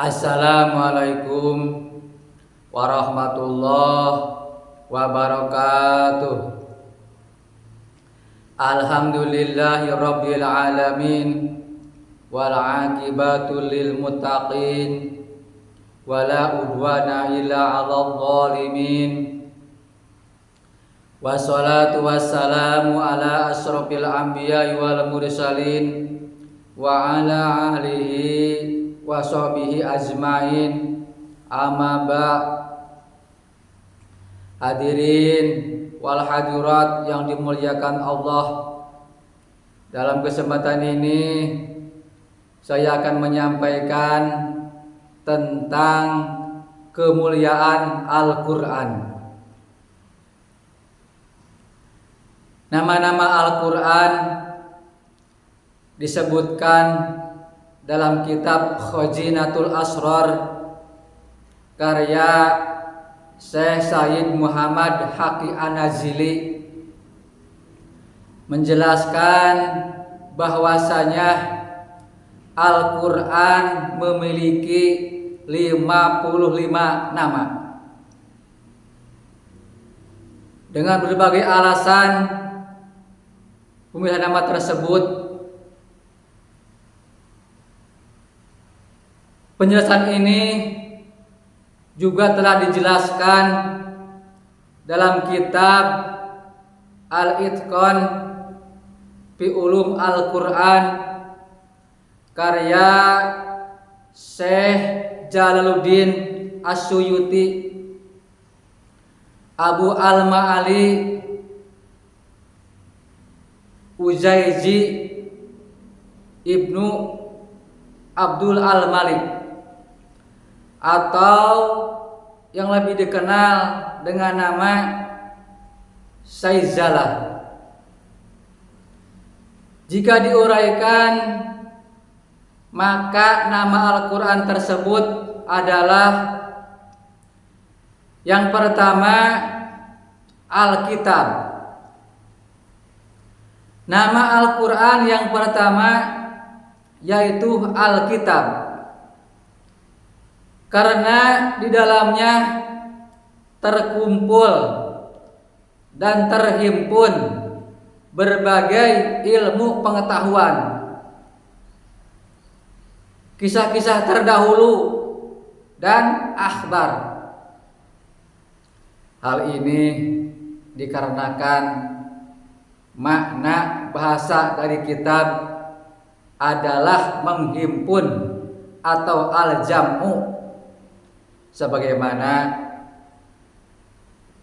Assalamualaikum warahmatullahi wabarakatuh. Alhamdulillahi rabbil alamin wal aqibatu lil muttaqin wala udwana illa 'alal zalimin. Wassalatu wassalamu ala asyrofil anbiya'i wal mursalin wa ala alihi wa sahbihi ajmain. Amma ba'. Hadirin wal hadirat yang dimuliakan Allah, dalam kesempatan ini saya akan menyampaikan tentang kemuliaan Al-Quran. Nama-nama Al-Quran disebutkan dalam kitab Khazinatul Asrar karya Syekh Sayyid Muhammad Haqi An-Nazili, menjelaskan bahwasanya Al-Quran memiliki 55 nama. Dengan berbagai alasan pemilihan nama tersebut, penjelasan ini juga telah dijelaskan dalam kitab Al-Itqan fi Ulum Al-Quran karya Syekh Jalaluddin As-Suyuti, Abu Al-Ma'ali Uzaiji Ibnu Abdul Al-Malik, atau yang lebih dikenal dengan nama Saizalah. Jika diuraikan, maka nama Al-Quran tersebut adalah yang pertama Alkitab. Nama Al-Quran yang pertama yaitu Alkitab, karena di dalamnya terkumpul dan terhimpun berbagai ilmu pengetahuan, kisah-kisah terdahulu dan akhbar. Hal ini dikarenakan makna bahasa dari kitab adalah menghimpun atau al-jam'u, sebagaimana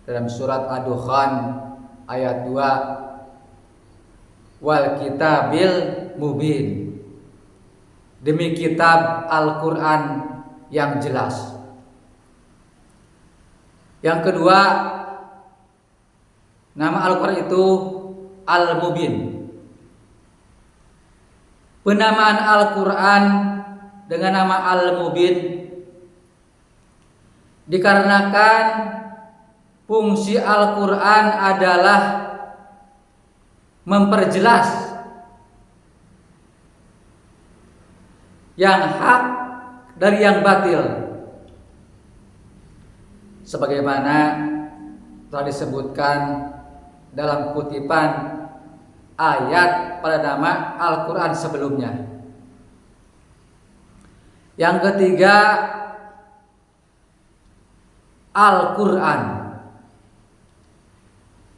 dalam surat Ad-Dukhan ayat 2, wal kitabil mubin, demi kitab Al-Quran yang jelas. Yang kedua, nama Al-Quran itu Al-Mubin. Penamaan Al-Quran dengan nama Al-Mubin dikarenakan fungsi Al-Quran adalah memperjelas yang hak dari yang batil, sebagaimana telah disebutkan dalam kutipan ayat pada nama Al-Quran sebelumnya. Yang ketiga, Al-Quran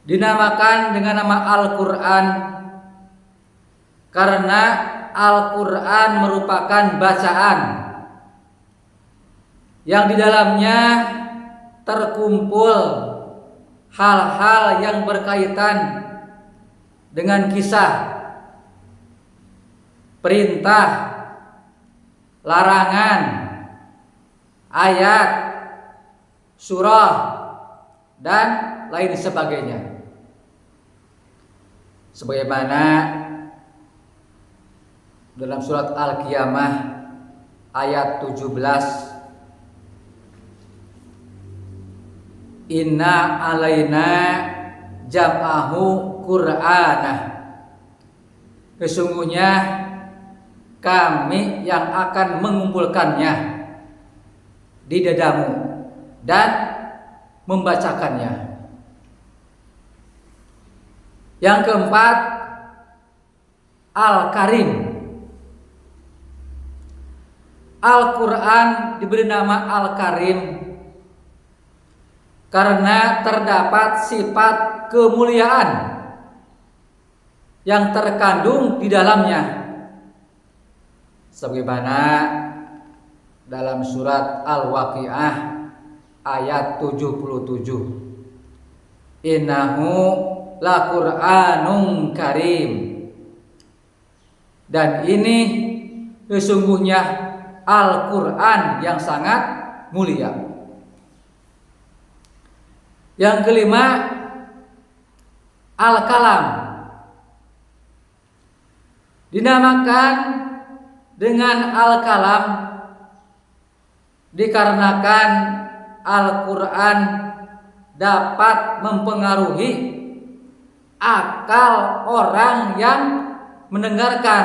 dinamakan dengan nama Al-Quran karena Al-Quran merupakan bacaan yang di dalamnya terkumpul hal-hal yang berkaitan dengan kisah, perintah, larangan, ayat, surah, dan lain sebagainya. Sebagaimana dalam surat Al-Qiyamah ayat 17, inna alaina jam'ahu Qur'anah, sesungguhnya kami yang akan mengumpulkannya di dadamu dan membacakannya. Yang keempat, Al-Karim. Al-Quran diberi nama Al-Karim karena terdapat sifat kemuliaan yang terkandung di dalamnya, sebagaimana dalam surat Al-Waqiah ayat 77. Innahu laqur'anun karim. Dan ini sesungguhnya Al-Quran yang sangat mulia. Yang kelima, Al-Kalam. Dinamakan dengan Al-Kalam dikarenakan Al-Quran dapat mempengaruhi akal orang yang mendengarkan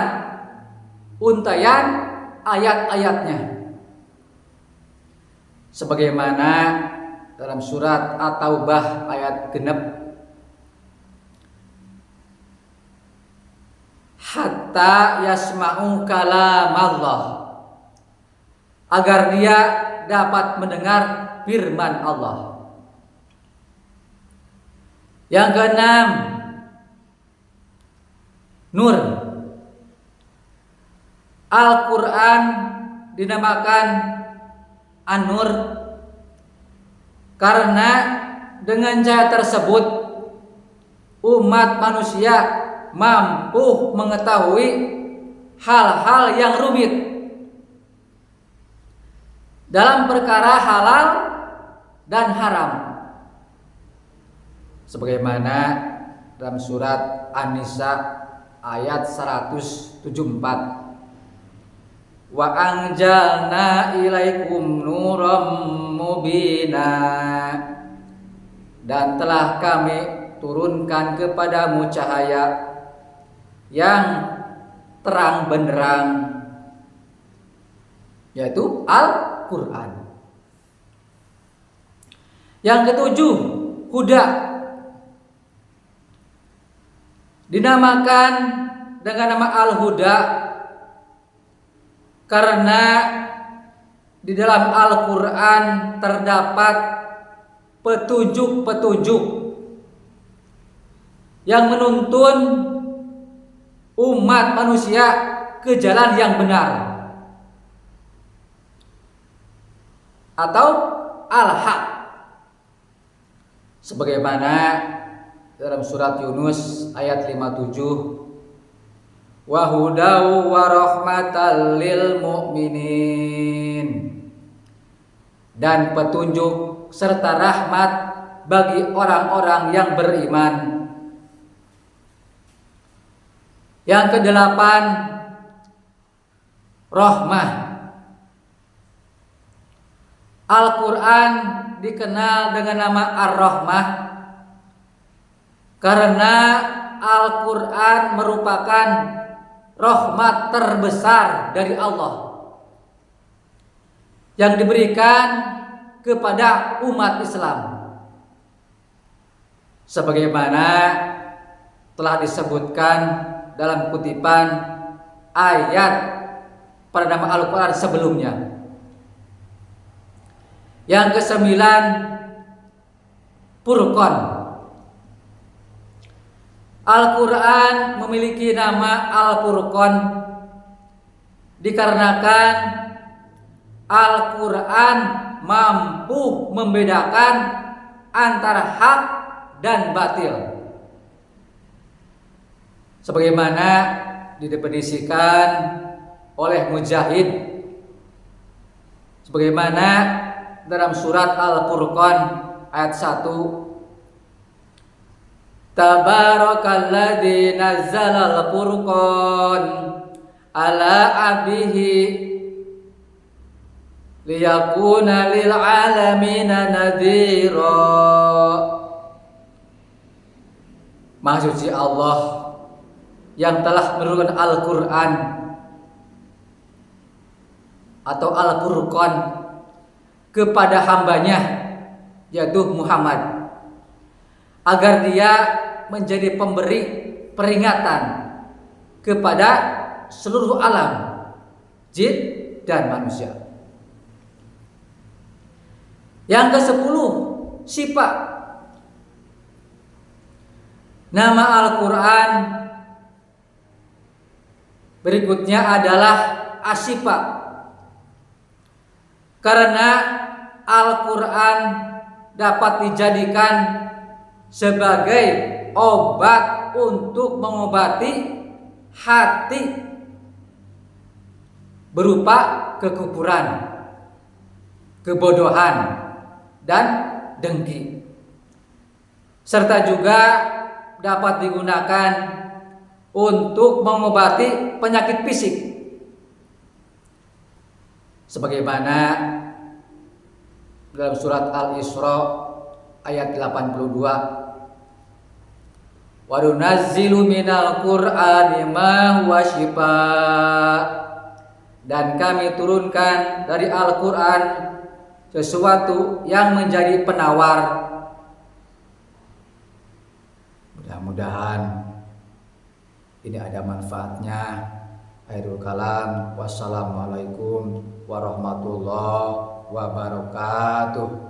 untayan ayat-ayatnya, sebagaimana dalam surat At-Taubah ayat genep, hatta yasma'u kalam Allah, agar dia dapat mendengar firman Allah. Yang keenam, Nur. Al-Quran dinamakan An-Nur karena dengan cahaya tersebut umat manusia mampu mengetahui hal-hal yang rumit dalam perkara halal dan haram, sebagaimana dalam surat An-Nisa ayat 174. Wa anjalna ilaikum nuram mubina, dan telah kami turunkan kepadamu cahaya yang terang benderang, yaitu Al-Quran. Yang ketujuh, Huda. Dinamakan dengan nama Al-Huda karena di dalam Al-Quran terdapat petunjuk-petunjuk yang menuntun umat manusia ke jalan yang benar, atau Al-Haq, sebagaimana dalam surat Yunus ayat 57, wa hudaw wa rahmatal lil mu'minin, dan petunjuk serta rahmat bagi orang-orang yang beriman. Yang kedelapan, rahmah. Al-Quran dikenal dengan nama Ar-Rahmah karena Al-Quran merupakan rahmat terbesar dari Allah yang diberikan kepada umat Islam, sebagaimana telah disebutkan dalam kutipan ayat pada nama Al-Quran sebelumnya. Yang kesembilan, Furqan. Al-Quran memiliki nama Al-Furqan dikarenakan Al-Quran mampu membedakan antara hak dan batil, sebagaimana didefinisikan oleh Mujahid, sebagaimana dalam surat Al-Furqan ayat 1, Tabarakalladzi nazzala al-furqan ala abdihi liyakuna lil alamina nadhira. Maha suci Allah yang telah menurunkan Al-Quran atau Al-Furqan kepada hambanya yaitu Muhammad, agar dia menjadi pemberi peringatan kepada seluruh alam, jin dan manusia. Yang ke-10, sifat. Nama Al-Quran berikutnya adalah Asyifa, karena Al-Quran dapat dijadikan sebagai obat untuk mengobati hati berupa kekufuran, kebodohan, dan dengki, serta juga dapat digunakan untuk mengobati penyakit fisik, sebagaimana dalam surat Al-Isra ayat 82, wa nunazzilu minal qur'ani ma huwa syifaa, dan kami turunkan dari Al-Quran sesuatu yang menjadi penawar. Mudah-mudahan ini ada manfaatnya. Akhirul kalam, wassalamualaikum warahmatullahi wabarakatuh.